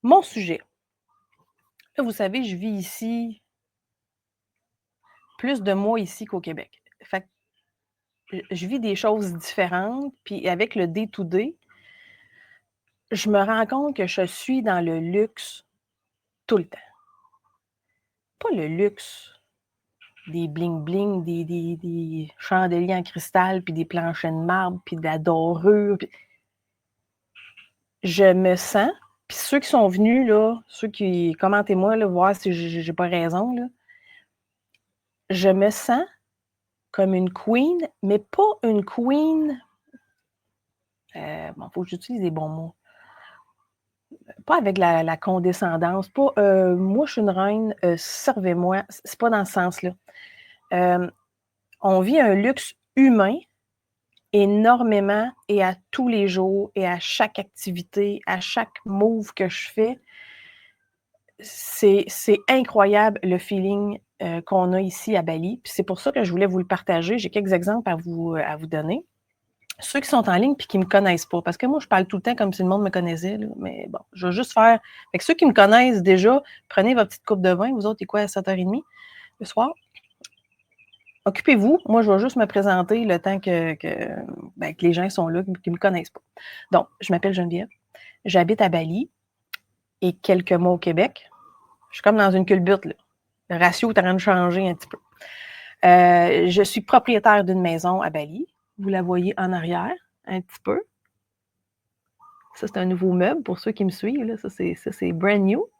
Mon sujet. Là, vous savez, je vis ici plus de mois ici qu'au Québec. Fait que je vis des choses différentes, puis avec le day-to-day, je me rends compte que je suis dans le luxe tout le temps. Pas le luxe des bling-bling, des chandeliers en cristal, puis des planchers de marbre, puis de la dorure. Puis... Je me sens, puis ceux qui sont venus, là, ceux qui commentez-moi, là, voir si j'ai pas raison, là, je me sens comme une queen, mais pas une queen. Bon, faut que j'utilise les bons mots. Pas avec la condescendance, pas moi je suis une reine, servez-moi. C'est pas dans ce sens-là. On vit un luxe humain énormément et à tous les jours et à chaque activité, à chaque move que je fais. C'est incroyable le feeling qu'on a ici à Bali. Puis c'est pour ça que je voulais vous le partager. J'ai quelques exemples à vous donner. Ceux qui sont en ligne puis qui ne me connaissent pas, parce que moi, je parle tout le temps comme si le monde me connaissait, là, mais bon, je vais juste faire... Fait que ceux qui me connaissent déjà, prenez votre petite coupe de vin, vous autres, il est quoi, à 7h30 le soir? Occupez-vous, moi, je vais juste me présenter le temps que les gens sont là, qui ne me connaissent pas. Donc, je m'appelle Geneviève, j'habite à Bali et quelques mois au Québec. Je suis comme dans une culbute, là. Le ratio est en train de changer un petit peu. Je suis propriétaire d'une maison à Bali. Vous la voyez en arrière, un petit peu. Ça, c'est un nouveau meuble pour ceux qui me suivent. Là. Ça, c'est brand new.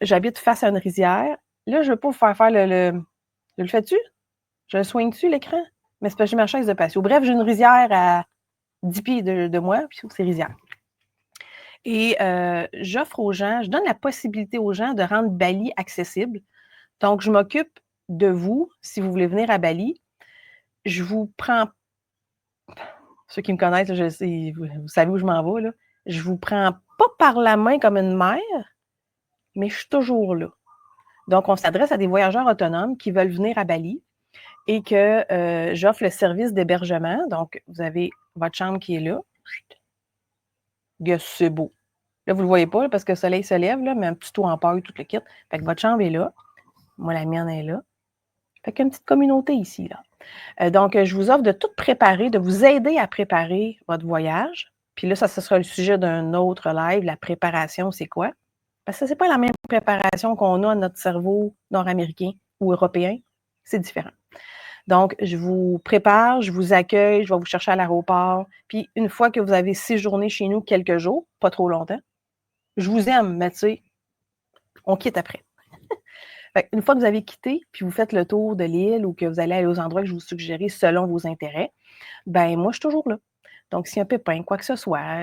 J'habite face à une rizière. Là, je ne veux pas vous faire le... Je le fais-tu? Je le soigne-tu, l'écran? Mais c'est parce que j'ai ma chaise de patio. Bref, j'ai une rizière à 10 pieds de moi, puis c'est rizière. Et j'offre aux gens, je donne la possibilité aux gens de rendre Bali accessible. Donc, je m'occupe de vous, si vous voulez venir à Bali. Je vous prends... Ceux qui me connaissent, je sais, vous savez où je m'en vais, là. Je vous prends pas par la main comme une mère, mais je suis toujours là. Donc, on s'adresse à des voyageurs autonomes qui veulent venir à Bali et que j'offre le service d'hébergement. Donc, vous avez votre chambre qui est là. C'est beau. Là, vous ne le voyez pas là, parce que le soleil se lève, là, mais un petit toit en paille, tout le kit. Fait que votre chambre est là. Moi, la mienne est là. Fait qu'il y a une petite communauté ici, là. Donc, je vous offre de tout préparer, de vous aider à préparer votre voyage. Puis là, ça, ce sera le sujet d'un autre live. La préparation, c'est quoi? Parce que ce n'est pas la même préparation qu'on a à notre cerveau nord-américain ou européen. C'est différent. Donc, je vous prépare, je vous accueille, je vais vous chercher à l'aéroport. Puis, une fois que vous avez séjourné chez nous quelques jours, pas trop longtemps, je vous aime, mais tu sais, on quitte après. Une fois que vous avez quitté, puis vous faites le tour de l'île ou que vous allez aller aux endroits que je vous suggérais selon vos intérêts, ben moi, je suis toujours là. Donc, s'il y a un pépin, quoi que ce soit,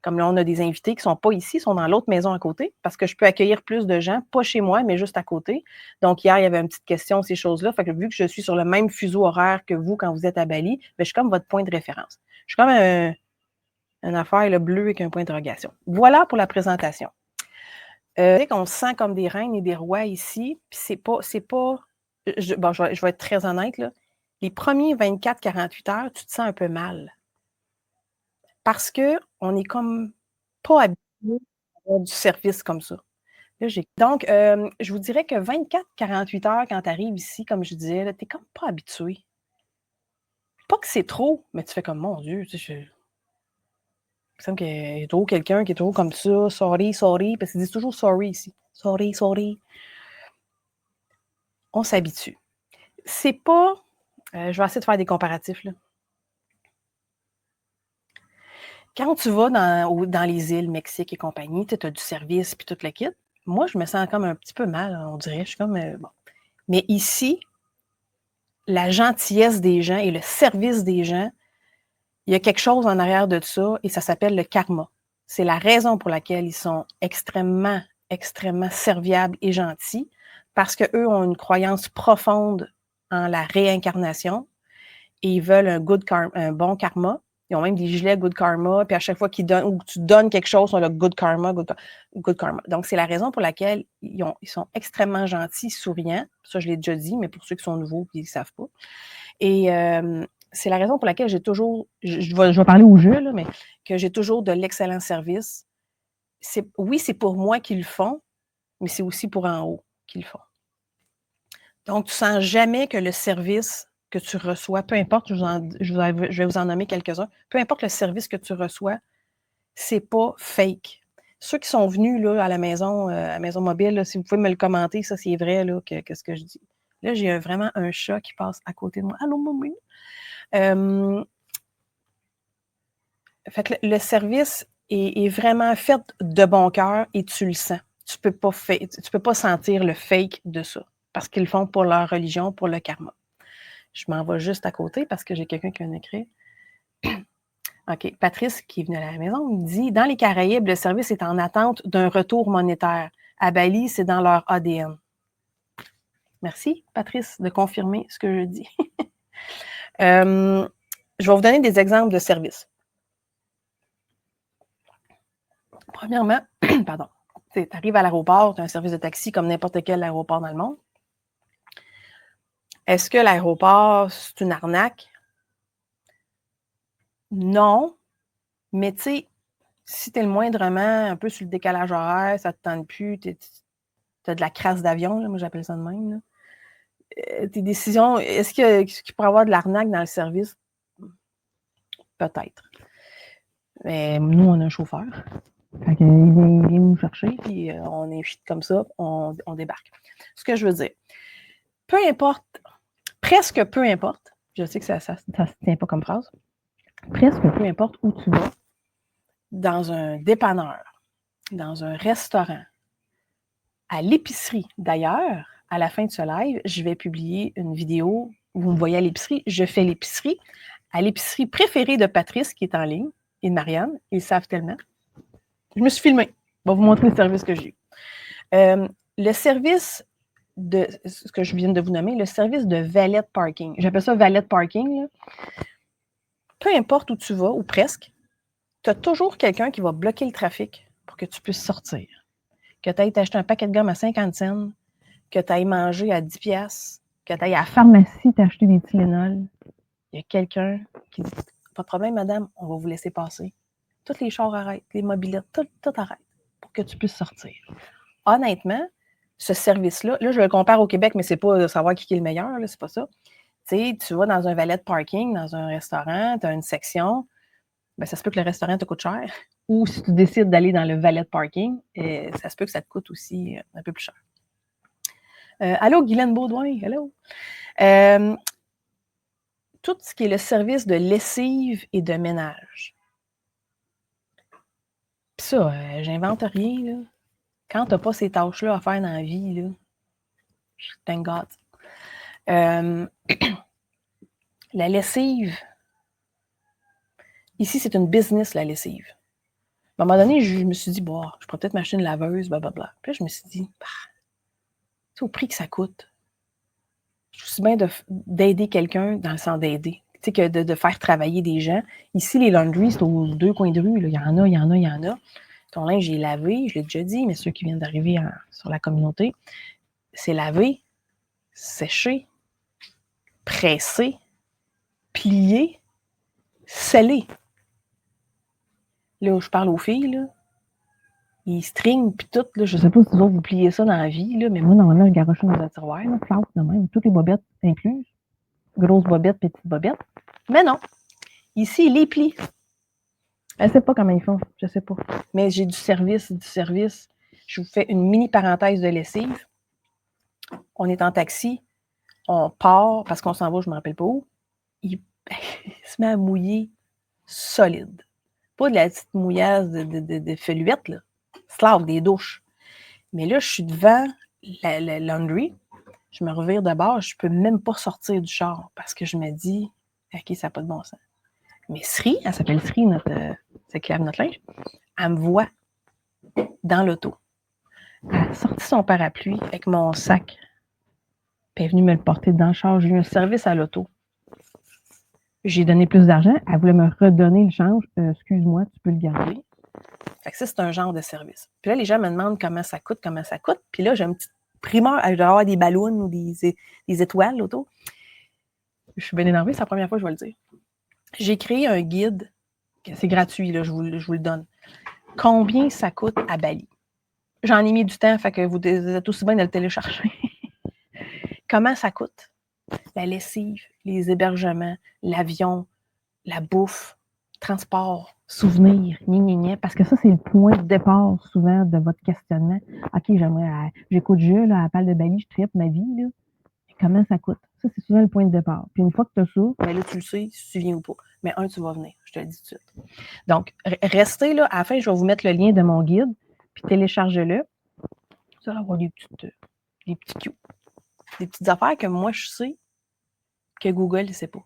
comme là, on a des invités qui ne sont pas ici, sont dans l'autre maison à côté, parce que je peux accueillir plus de gens, pas chez moi, mais juste à côté. Donc, hier, il y avait une petite question, ces choses-là. Fait que vu que je suis sur le même fuseau horaire que vous quand vous êtes à Bali, ben, je suis comme votre point de référence. Je suis comme une affaire le bleu avec un point d'interrogation. Voilà pour la présentation. On se sent comme des reines et des rois ici, puis c'est pas je vais être très honnête, là. Les premiers 24-48 heures, tu te sens un peu mal. Parce qu'on n'est comme pas habitué à avoir du service comme ça. Là, donc, je vous dirais que 24-48 heures, quand tu arrives ici, comme je disais, tu n'es comme pas habitué. Pas que c'est trop, mais tu fais comme, mon Dieu, tu sais, il me semble qu'il y a toujours quelqu'un qui est toujours comme ça, sorry, parce qu'ils disent toujours sorry ici. Sorry. On s'habitue. C'est pas... je vais essayer de faire des comparatifs, là. Quand tu vas dans les îles, Mexique et compagnie, tu as du service puis tout le kit. Moi, je me sens comme un petit peu mal, on dirait. Je suis comme, bon. Mais ici, la gentillesse des gens et le service des gens, il y a quelque chose en arrière de ça et ça s'appelle le karma. C'est la raison pour laquelle ils sont extrêmement serviables et gentils parce qu'eux ont une croyance profonde en la réincarnation et ils veulent un bon karma. Ils ont même des gilets good karma, puis à chaque fois qu'ils donnent ou tu donnes quelque chose, on a good karma. Donc, c'est la raison pour laquelle ils sont extrêmement gentils, souriants. Ça, je l'ai déjà dit, mais pour ceux qui sont nouveaux et qui ne savent pas. Et c'est la raison pour laquelle j'ai toujours, je vais parler au jeu, là, mais que j'ai toujours de l'excellent service. oui, c'est pour moi qu'ils le font, mais c'est aussi pour en haut qu'ils le font. Donc, tu ne sens jamais que le service que tu reçois, peu importe, je vais vous en nommer quelques-uns, peu importe le service que tu reçois, c'est pas fake. Ceux qui sont venus là, à la maison mobile, là, si vous pouvez me le commenter, ça c'est vrai là, que ce que je dis. Là, j'ai vraiment un chat qui passe à côté de moi. Allô, mamie? Fait que le service est vraiment fait de bon cœur et tu le sens. Tu peux pas sentir le fake de ça parce qu'ils le font pour leur religion, pour le karma. Je m'en vais juste à côté parce que j'ai quelqu'un qui vient d'écrire. OK. Patrice, qui est venu à la maison, il dit « Dans les Caraïbes, le service est en attente d'un retour monétaire. À Bali, c'est dans leur ADN. » Merci, Patrice, de confirmer ce que je dis. Je vais vous donner des exemples de services. Premièrement, pardon, tu arrives à l'aéroport, tu as un service de taxi comme n'importe quel aéroport dans le monde. Est-ce que l'aéroport, c'est une arnaque? Non, mais tu sais, si tu es le moindrement un peu sur le décalage horaire, ça ne te tente plus, tu as de la crasse d'avion, là, moi j'appelle ça de même. Là. Tes décisions, est-ce qu'il pourrait y avoir de l'arnaque dans le service? Peut-être. Mais nous, on a un chauffeur. Fait qu'il vient nous chercher, puis on est comme ça, on débarque. Ce que je veux dire, peu importe, presque peu importe, je sais que ça ne se tient pas comme phrase, presque peu importe où tu vas, dans un dépanneur, dans un restaurant, à l'épicerie. D'ailleurs, à la fin de ce live, je vais publier une vidéo où vous me voyez à l'épicerie. Je fais l'épicerie à l'épicerie préférée de Patrice qui est en ligne et de Marianne. Ils savent tellement. Je me suis filmée. Je vais vous montrer le service que j'ai eu. Le service de ce que je viens de vous nommer, le service de valet parking. J'appelle ça valet parking. Là. Peu importe où tu vas, ou presque, tu as toujours quelqu'un qui va bloquer le trafic pour que tu puisses sortir. Que tu ailles t'acheter un paquet de gomme à 50 cents, que tu ailles manger à 10 piastres, que tu ailles à la pharmacie t'acheter des Tylenol. Il y a quelqu'un qui dit « Pas de problème, madame, on va vous laisser passer. » Toutes les chars arrêtent, les mobilettes, tout arrête pour que tu puisses sortir. Honnêtement, ce service-là, là, je le compare au Québec, mais c'est pas de savoir qui est le meilleur, là, c'est pas ça. Tu vas dans un valet de parking, dans un restaurant, tu as une section, ben, ça se peut que le restaurant te coûte cher. Ou si tu décides d'aller dans le valet de parking, ça se peut que ça te coûte aussi un peu plus cher. Allô, Guylaine Baudouin, allô. Tout ce qui est le service de lessive et de ménage. Puis ça, j'invente rien, là. Quand tu n'as pas ces tâches-là à faire dans la vie, là, thank God. La lessive, ici, c'est une business, la lessive. À un moment donné, je me suis dit, bon, je pourrais peut-être m'acheter une laveuse, blablabla. Puis là, je me suis dit, au prix que ça coûte, je suis bien d'aider quelqu'un dans le sens d'aider. Tu sais, que de faire travailler des gens. Ici, les laundries, c'est aux deux coins de rue. Là. Il y en a, il y en a, il y en a. Ton linge est lavé, je l'ai déjà dit, mais ceux qui viennent d'arriver sur la communauté, c'est lavé, séché, pressé, plié, scellé. Là, je parle aux filles, là. Ils stringent puis tout, là. Je sais pas si vous pliez ça dans la vie, là, mais moi, normalement, je garoche dans un tiroir, là, flatte de même, toutes les bobettes incluses. Grosses bobettes, petites bobettes. Mais non. Ici, ils les plient. Je ne sais pas comment ils font, je sais pas. Mais j'ai du service. Je vous fais une mini parenthèse de lessive. On est en taxi, on part, parce qu'on s'en va, je ne me rappelle pas où. Il se met à mouiller solide. Pas de la petite mouillasse de feluette, là. Slave, des douches. Mais là, je suis devant la laundry. Je me revire de bord, je ne peux même pas sortir du char parce que je me dis, OK, ça n'a pas de bon sens. Mais Sri, elle s'appelle Sri, celle qui lave notre linge, elle me voit dans l'auto. Elle a sorti son parapluie avec mon sac. Puis elle est venue me le porter dans le char. J'ai eu un service à l'auto. J'ai donné plus d'argent. Elle voulait me redonner le change. Excuse-moi, tu peux le garder. Fait que ça, c'est un genre de service. Puis là, les gens me demandent comment ça coûte. Puis là, j'ai une petite primeur. Je dois avoir des ballons ou des étoiles autour. Je suis bien énervée, c'est la première fois que je vais le dire. J'ai créé un guide. C'est gratuit, là, je vous le donne. Combien ça coûte à Bali? J'en ai mis du temps, fait que vous êtes aussi bien de le télécharger. Comment ça coûte? La lessive, les hébergements, l'avion, la bouffe, transport, souvenirs, parce que ça, c'est le point de départ souvent de votre questionnement. OK, j'écoute Jules, là, elle parle de Bali, je tripe ma vie, là. Comment ça coûte? Ça, c'est souvent le point de départ. Puis une fois que tu as ça, ben là, tu le sais si tu viens ou pas. Mais tu vas venir, je te le dis tout de suite. Donc, restez là. À la fin, je vais vous mettre le lien de mon guide, puis téléchargez-le. Ça va avoir des petits cues, des petites affaires que moi, je sais que Google ne sait pas.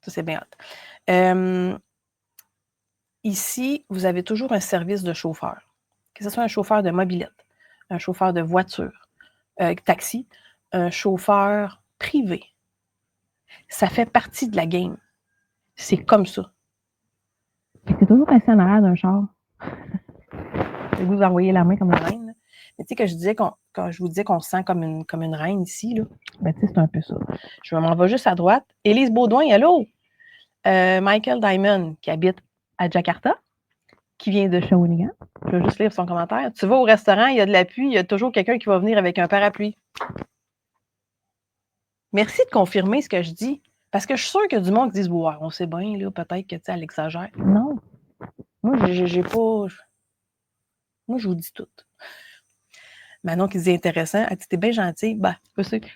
Ça, c'est bien hot. Ici, vous avez toujours un service de chauffeur. Que ce soit un chauffeur de mobilette, un chauffeur de voiture, taxi, un chauffeur privé. Ça fait partie de la game. C'est comme ça. C'est toujours assis en arrière d'un char. Vous envoyez la main comme une reine. Là. Mais tu sais, quand je vous disais qu'on se sent comme une reine ici, là, ben, tu sais, c'est un peu ça. Je m'en vais juste à droite. Élise Baudouin, allô? Michael Diamond, qui habite à Jakarta, qui vient de Shawinigan. Je vais juste lire son commentaire. Tu vas au restaurant, il y a de la pluie, il y a toujours quelqu'un qui va venir avec un parapluie. Merci de confirmer ce que je dis. Parce que je suis sûre qu'il y a du monde qui dit ouais, on sait bien, là, peut-être que tu sais, elle exagère. Non. Moi, j'ai pas. Moi, je vous dis tout. Manon qui dit intéressant. Elle dit t'es bien gentille. Bah,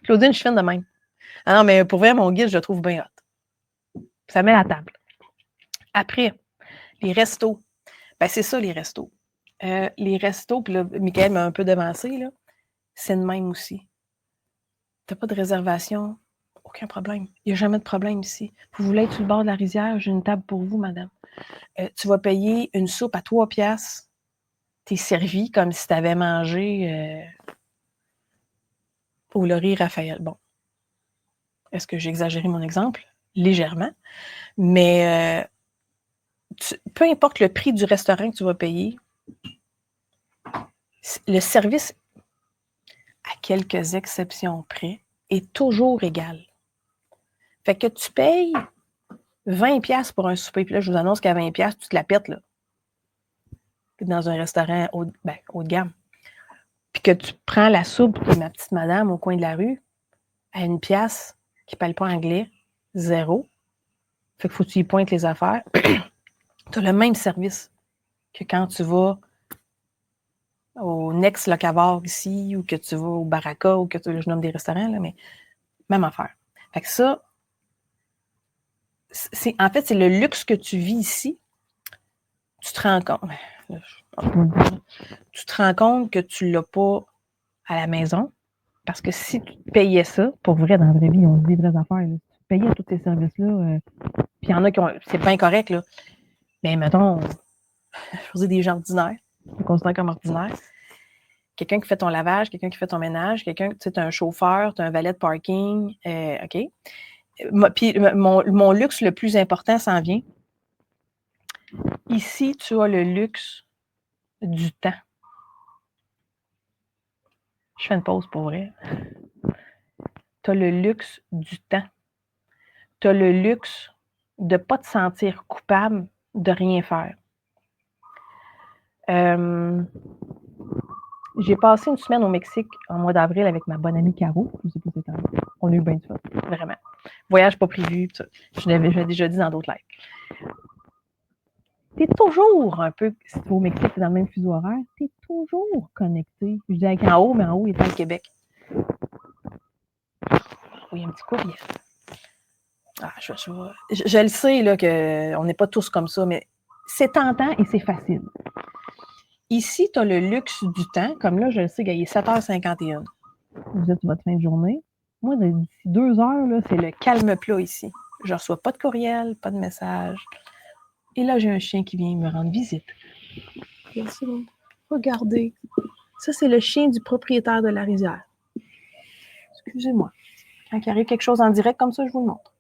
Claudine, je suis fine de même. Ah non, mais pour vrai, mon guide, je le trouve bien hot. Ça met la table. Après, les restos. Ben, c'est ça, les restos. Les restos, puis là, Michael m'a un peu devancé, là. C'est le même aussi. T'as pas de réservation? Aucun problème. Il n'y a jamais de problème ici. Vous voulez être sur le bord de la rizière? J'ai une table pour vous, madame. Tu vas payer une soupe à 3 piastres. T'es servi comme si tu avais mangé au Laurier Raphaël. Bon. Est-ce que j'ai exagéré mon exemple? Légèrement. Mais peu importe le prix du restaurant que tu vas payer, le service, à quelques exceptions près, est toujours égal. Fait que tu payes 20 piastres pour un souper. Puis là, je vous annonce qu'à 20 piastres, tu te la pètes, là. Dans un restaurant haut de gamme. Puis que tu prends la soupe de ma petite madame au coin de la rue à 1 piastre, qui ne parle pas anglais, 0. Fait qu'il faut que tu y pointes les affaires. Tu as le même service que quand tu vas au Next Locavor ici, ou que tu vas au Baraka, ou que je nomme des restaurants, là, mais même affaire. Fait que ça, en fait, c'est le luxe que tu vis ici. Tu te rends compte. Tu te rends compte que tu ne l'as pas à la maison. Parce que si tu payais ça, pour vrai, dans la vraie vie, on dit des vraies affaires. Là. Si tu payais tous ces services-là, puis il y en a qui ont. C'est bien correct, là. Mais mettons, je faisais des gens ordinaires, on considère comme ordinaire. Quelqu'un qui fait ton lavage, quelqu'un qui fait ton ménage, quelqu'un, tu sais, tu as un chauffeur, tu as un valet de parking, OK. Puis mon luxe le plus important s'en vient. Ici, tu as le luxe du temps. Je fais une pause pour vrai. Tu as le luxe du temps. Tu as le luxe de ne pas te sentir coupable de rien faire. J'ai passé une semaine au Mexique en mois d'avril avec ma bonne amie Caro. Je ne sais pas si c'est on a eu bien du fun, vraiment. Voyage pas prévu, je l'avais déjà dit dans d'autres lives. Tu es toujours un peu, si tu vas au Mexique, tu es dans le même fuseau horaire, tu es toujours connecté. Je dis avec en haut, mais en haut, il est au Québec. Oui, un petit courriel. Ah, je le sais là, qu'on n'est pas tous comme ça, mais c'est tentant et c'est facile. Ici, tu as le luxe du temps. Comme là, je le sais, il est 7h51. Vous êtes votre fin de journée. Moi, d'ici 2 heures, là, c'est le calme plat ici. Je ne reçois pas de courriel, pas de message. Et là, j'ai un chien qui vient me rendre visite. Regardez. Ça, c'est le chien du propriétaire de la rizière. Excusez-moi. Quand il arrive quelque chose en direct comme ça, je vous le montre.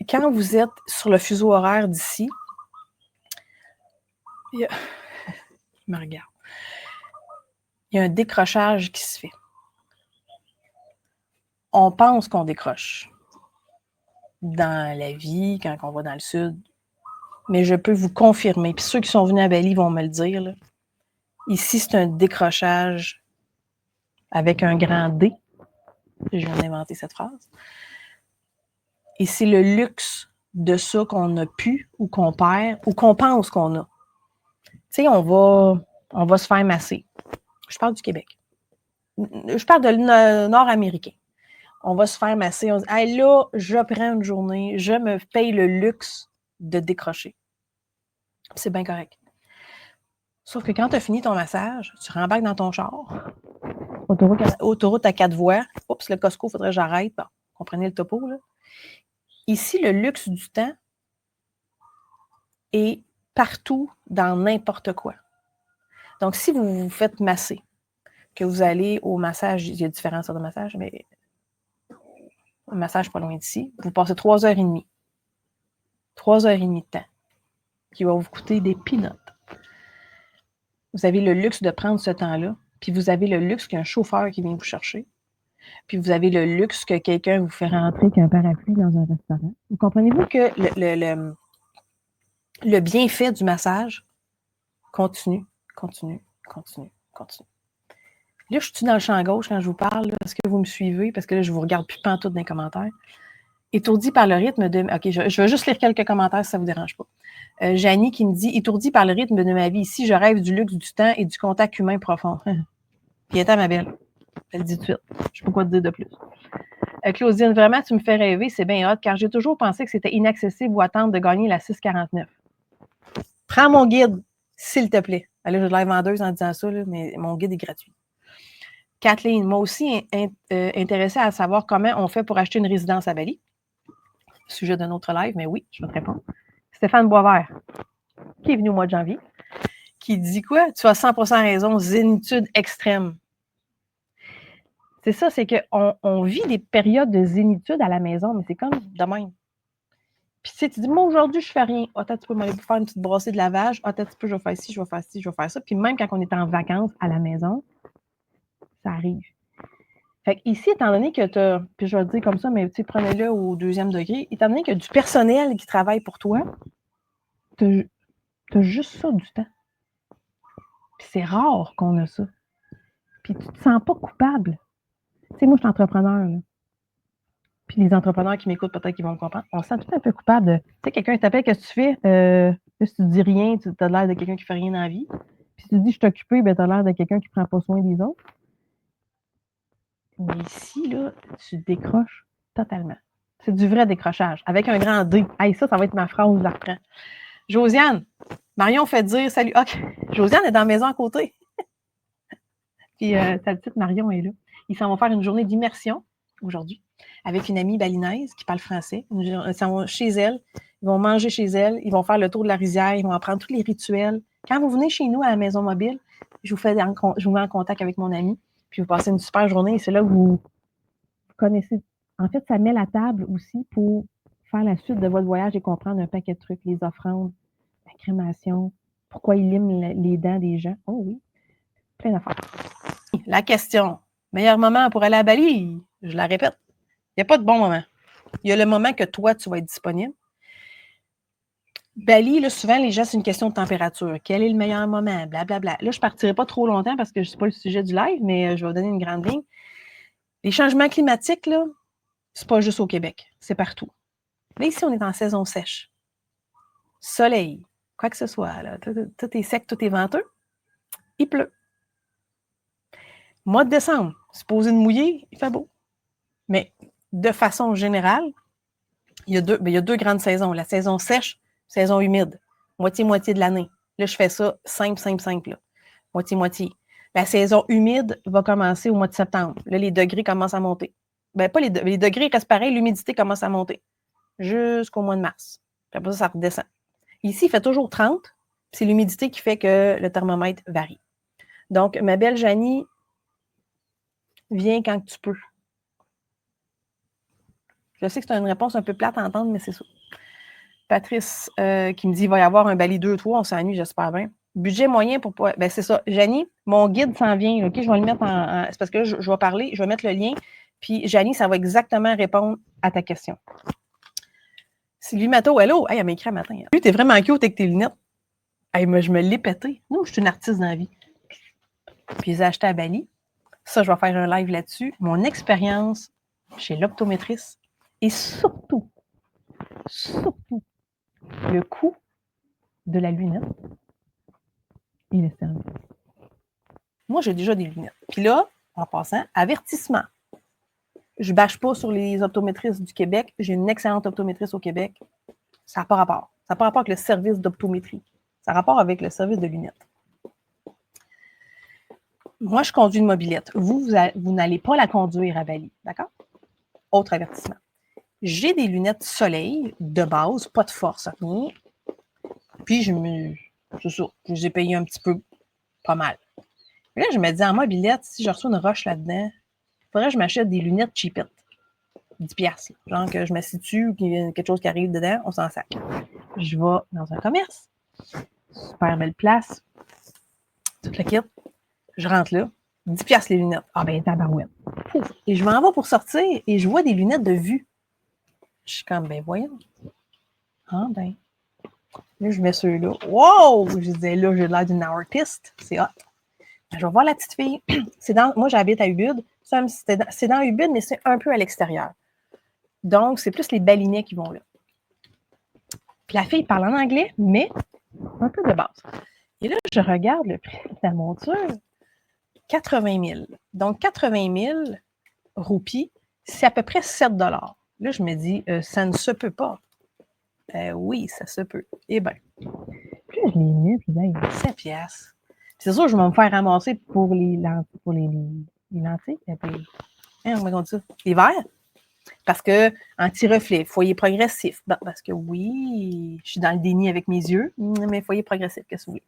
Quand vous êtes sur le fuseau horaire d'ici, il me regarde. Il y a un décrochage qui se fait. On pense qu'on décroche. Dans la vie, quand on va dans le sud, mais je peux vous confirmer, puis ceux qui sont venus à Bali vont me le dire, là, ici, c'est un décrochage avec un grand D. Je viens d'inventer cette phrase. Et c'est le luxe de ça qu'on a pu ou qu'on perd ou qu'on pense qu'on a. Tu sais, on va se faire masser. Je parle du Québec. Je parle de nord-américain. On va se faire masser. On se dit, hey, là, je prends une journée, je me paye le luxe de décrocher. C'est bien correct. Sauf que quand tu as fini ton massage, tu rembarques dans ton char, autoroute à 4 voies. Oups, le Costco, il faudrait que j'arrête. Bon, comprenez le topo, là. Ici, le luxe du temps est partout dans n'importe quoi. Donc, si vous vous faites masser, que vous allez au massage, il y a différents sortes de massages, mais un massage pas loin d'ici, vous passez 3h30. 3h30 de temps, qui va vous coûter des peanuts. Vous avez le luxe de prendre ce temps-là, puis vous avez le luxe qu'il y a un chauffeur qui vient vous chercher, puis vous avez le luxe que quelqu'un vous fait rentrer qu'un parapluie dans un restaurant. Vous comprenez-vous que le bienfait du massage continue. Là, je suis dans le champ gauche quand je vous parle. Est-ce que vous me suivez? Parce que là, je ne vous regarde plus pantoute dans les commentaires. Étourdi par le rythme de... OK, je vais juste lire quelques commentaires si ça ne vous dérange pas. Janie qui me dit « Étourdi par le rythme de ma vie ici, je rêve du luxe du temps et du contact humain profond. » Puis étant ma belle. Elle dit tout de suite. Je ne sais pas quoi te dire de plus. Claudine, vraiment, tu me fais rêver, c'est bien hot, car j'ai toujours pensé que c'était inaccessible ou attendre de gagner la 649. Prends mon guide, s'il te plaît. Là, je l'air vendeuse en disant ça, là, mais mon guide est gratuit. Kathleen, moi aussi intéressée à savoir comment on fait pour acheter une résidence à Bali. Sujet d'un autre live, mais oui, je vais te répondre. Stéphane Boisvert, qui est venu au mois de janvier, qui dit quoi? Tu as 100% raison, zénitude extrême. C'est ça, c'est qu'on vit des périodes de zénitude à la maison, mais c'est comme de même. Puis tu sais, tu dis, moi aujourd'hui, je fais rien. Ah, tu peux m'aller faire une petite brassée de lavage. Ah, tu peux, je vais faire ci, je vais faire ci, je vais faire ça. Puis même quand on est en vacances à la maison, ça arrive. Fait ici, étant donné que tu as, puis je vais le dire comme ça, mais tu sais, prenez-le au 2e degré, étant donné qu'il y a du personnel qui travaille pour toi, tu as juste ça du temps. Puis c'est rare qu'on a ça. Puis tu te sens pas coupable. Tu sais, moi, je suis entrepreneur, là. Puis les entrepreneurs qui m'écoutent, peut-être qu'ils vont me comprendre. On se sent tout un peu coupable de, tu sais, quelqu'un t'appelle, qu'est-ce que tu fais? Là, si tu dis rien, tu as l'air de quelqu'un qui fait rien dans la vie. Puis si tu dis, je suis occupé, ben, tu as l'air de quelqu'un qui prend pas soin des autres. Mais ici, là, tu décroches totalement. C'est du vrai décrochage, avec un grand D. Hey, ça va être ma phrase, je la reprends. Josiane, Marion fait dire salut. OK, Josiane est dans la maison à côté. Puis sa petite Marion est là. Ils s'en vont faire une journée d'immersion aujourd'hui avec une amie balinaise qui parle français. Ils s'en vont chez elle, ils vont manger chez elle, ils vont faire le tour de la rizière, ils vont apprendre tous les rituels. Quand vous venez chez nous à la maison mobile, je vous mets en contact avec mon ami, puis vous passez une super journée et c'est là que vous connaissez. En fait, ça met la table aussi pour faire la suite de votre voyage et comprendre un paquet de trucs, les offrandes, la crémation, pourquoi ils liment les dents des gens. Oh oui, plein d'affaires. La question, meilleur moment pour aller à Bali, je la répète, il n'y a pas de bon moment. Il y a le moment que toi, tu vas être disponible. Bali, là, souvent, les gens, c'est une question de température. Quel est le meilleur moment? Blablabla. Là, je ne partirai pas trop longtemps parce que ce n'est pas le sujet du live, mais je vais vous donner une grande ligne. Les changements climatiques, là, c'est pas juste au Québec, c'est partout. Là, ici, on est en saison sèche. Soleil, quoi que ce soit, là, tout est sec, tout est venteux. Il pleut. Mois de décembre, supposé de mouiller, il fait beau. Mais de façon générale, il y a deux grandes saisons. La saison sèche, saison humide, moitié-moitié de l'année. Là, je fais ça simple, là. Moitié-moitié. La saison humide va commencer au mois de septembre. Là, les degrés commencent à monter. Ben, pas les degrés restent pareils, l'humidité commence à monter jusqu'au mois de mars. Puis après ça redescend. Ici, il fait toujours 30. C'est l'humidité qui fait que le thermomètre varie. Donc, ma belle Janie, viens quand tu peux. Je sais que c'est une réponse un peu plate à entendre, mais c'est ça. Patrice qui me dit il va y avoir un Bali 2-3, on s'ennuie, j'espère bien. Budget moyen pour pas. Ben, c'est ça. Janie, mon guide s'en vient. OK, je vais le mettre en. C'est parce que là, je vais parler, je vais mettre le lien. Puis, Janie, ça va exactement répondre à ta question. Sylvie Matteau, hello! Hey, elle m'a écrit un matin. Lui, t'es vraiment cute avec tes lunettes. Hey, moi, je me l'ai pété. Moi, je suis une artiste dans la vie. Puis, je les ai achetées à Bali. Ça, je vais faire un live là-dessus. Mon expérience chez l'optométriste. Et surtout, le coût de la lunette et le service. Moi, j'ai déjà des lunettes. Puis là, en passant, avertissement. Je ne bâche pas sur les optométristes du Québec. J'ai une excellente optométriste au Québec. Ça n'a pas rapport. Ça n'a pas rapport avec le service d'optométrie. Ça a rapport avec le service de lunettes. Moi, je conduis une mobilette. Vous n'allez pas la conduire à Bali. D'accord? Autre avertissement. J'ai des lunettes soleil de base, pas de force, rien. Puis, c'est ça, je les ai payées un petit peu, pas mal. Et là, je me dis, en mobilette, si je reçois une roche là-dedans, il faudrait que je m'achète des lunettes cheapettes. 10$. Genre que je m'assieds dessus, qu'il y a quelque chose qui arrive dedans, on s'en sac. Je vais dans un commerce. Super belle place. Tout le kit. Je rentre là. 10$ les lunettes. Ah ben, tabarouette. Pouf. Et je m'en vais pour sortir et je vois des lunettes de vue. Je suis comme, ben voyons. Ah ben. Là, je mets ceux-là. Wow! Je disais, là, j'ai l'air d'une artiste. C'est hot. Je vais voir la petite fille. Moi, j'habite à Ubud. C'est dans Ubud, mais c'est un peu à l'extérieur. Donc, c'est plus les balinets qui vont là. Puis la fille parle en anglais, mais un peu de base. Et là, je regarde le prix de la monture. 80 000. Donc, 80 000 roupies, c'est à peu près 7 $. Là, je me dis, ça ne se peut pas. Oui, ça se peut. Eh bien. Puis je l'ai mis, puis là, il y a 7 piastres. C'est sûr, je vais me faire ramasser pour les lentilles. Comment on dit ça? Les verres. Parce que anti-reflet, foyer progressif. Bon, parce que oui, je suis dans le déni avec mes yeux, mais foyer progressif, qu'est-ce que vous voulez?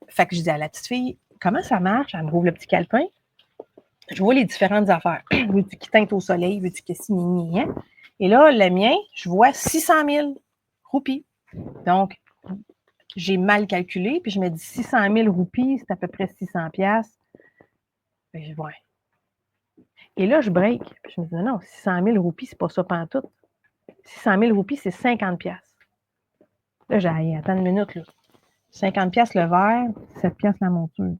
Fait que je dis à la petite fille, comment ça marche? Elle me rouvre le petit calepin. Je vois les différentes affaires. Veux-tu qui teinte au soleil? Veux-tu que si, Et là, le mien, je vois 600 000 roupies. Donc, j'ai mal calculé, puis je me dis 600 000 roupies, c'est à peu près 600 piastres. Ouais. Et là, je break. Puis je me dis, non, 600 000 roupies, c'est pas ça pantoute. 600 000 roupies, c'est 50 piastres. Là, j'ai dit, attends une minute, là. 50 piastres le verre, 7 piastres la monture.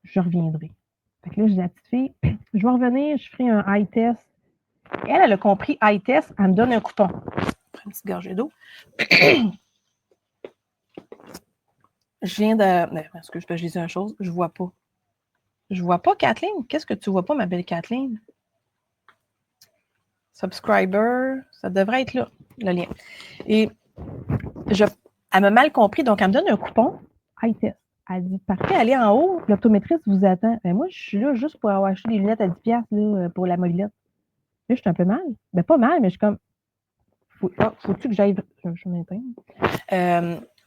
Je reviendrai. Fait que là, je dis à la petite fille, je vais revenir, je ferai un eye test. Elle a compris eye test, elle me donne un coupon. Je prends une petite gorgée d'eau. Je viens de. Excuse, je lisais une chose, je vois pas. Je vois pas, Kathleen. Qu'est-ce que tu vois pas, ma belle Kathleen? Subscriber, ça devrait être là, le lien. Et elle m'a mal compris, donc elle me donne un coupon. Eye test. Elle dit, parfait, allez en haut, l'optométriste vous attend. Ben moi, je suis là juste pour avoir acheté des lunettes à 10$ là, pour la mobilette. Là, je suis un peu mal. Ben pas mal, mais je suis comme, faut-tu que j'aille. Je m'éteins.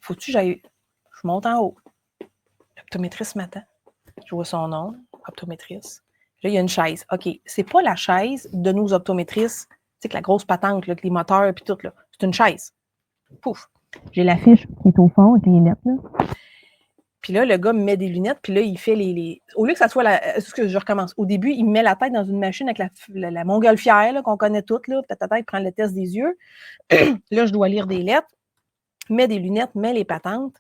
Faut-tu que j'aille. Je monte en haut. L'optométriste m'attend. Je vois son nom, optométriste. Là, il y a une chaise. OK, c'est pas la chaise de nos optométristes, tu sais, que la grosse patente, là, avec les moteurs et tout, là. C'est une chaise. Pouf. J'ai la fiche qui est au fond avec les lettres, là. Puis là, le gars me met des lunettes, puis là, il fait les... Au lieu que ça soit je recommence. Au début, il me met la tête dans une machine avec la montgolfière, là, qu'on connaît toutes, là. Peut-être il prend le test des yeux. Là, je dois lire des lettres. Met des lunettes, met les patentes.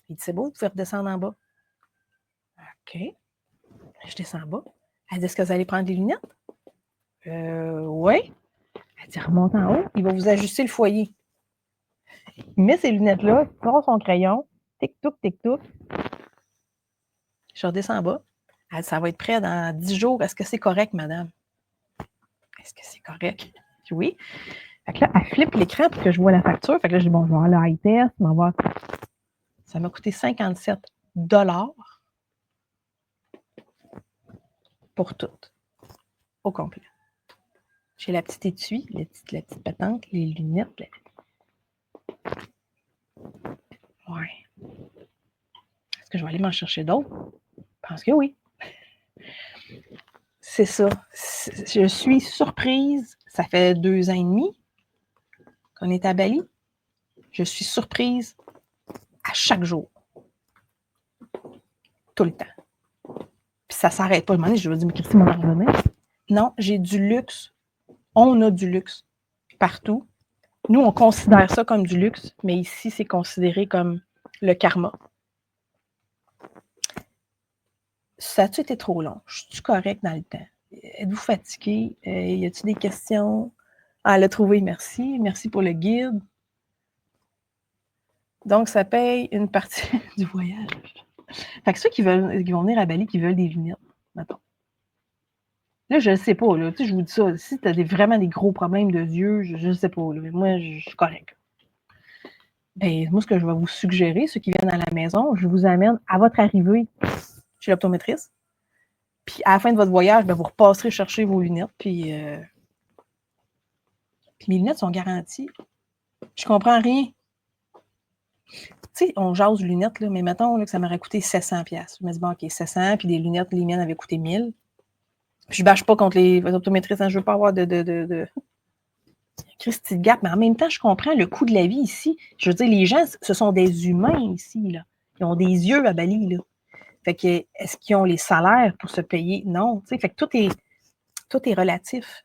Il dit, c'est beau, vous pouvez redescendre en bas. OK. Je descends en bas. Elle dit, est-ce que vous allez prendre des lunettes? Oui. Elle dit, remonte en haut. Il va vous ajuster le foyer. Il met ses lunettes-là, il prend son crayon. Tic-touc, tic-touc. Je redescends en bas. Elle dit, ça va être prêt dans 10 jours. Est-ce que c'est correct, madame? Est-ce que c'est correct? Oui. Fait que là, elle flippe l'écran pour que je vois la facture. Fait que là, je dis, bon, je vais voir le high test. Ça m'a coûté 57 $ pour tout. Au complet. J'ai la petite étui, la petite patente, les lunettes. Ouais. Est-ce que je vais aller m'en chercher d'autres? Je pense que oui. C'est ça. Je suis surprise. Ça fait 2 ans et demi qu'on est à Bali. Je suis surprise à chaque jour. Tout le temps. Puis ça ne s'arrête pas. À un moment donné, je vais dire, mais Christy, mon revenir. Non, j'ai du luxe. On a du luxe. partout. Nous, on considère ça comme du luxe, mais ici, c'est considéré comme le karma. Ça a-tu été trop long? Je suis correct dans le temps? Êtes-vous fatigué? Y a-t-il des questions? Ah, elle a trouvé, merci. Merci pour le guide. Donc, ça paye une partie du voyage. Fait que ceux qui vont venir à Bali, qui veulent des lunettes, mettons. Là, je ne sais pas, là, tu sais, je vous dis ça, si tu as vraiment des gros problèmes de yeux, je ne sais pas, là, mais moi, je suis correct. Ben, moi, ce que je vais vous suggérer, ceux qui viennent à la maison, je vous amène à votre arrivée chez l'optométriste. Puis à la fin de votre voyage, ben, vous repasserez chercher vos lunettes. Puis mes lunettes sont garanties. Je comprends rien. Tu sais, on jase lunettes, là, mais mettons là, que ça m'aurait coûté 700$. Je me dis, bon, OK, 700, puis les lunettes, les miennes avaient coûté 1000. Puis je bâche pas contre les optométristes, hein, je veux pas avoir de Christy de gap, mais en même temps, je comprends le coût de la vie ici. Je veux dire, les gens, ce sont des humains ici, là. Ils ont des yeux à Bali, là. Fait que, est-ce qu'ils ont les salaires pour se payer? Non. Tu sais, fait que tout est relatif.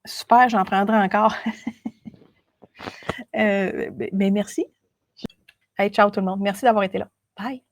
Super, j'en prendrai encore. Mais merci. Hey, ciao tout le monde. Merci d'avoir été là. Bye.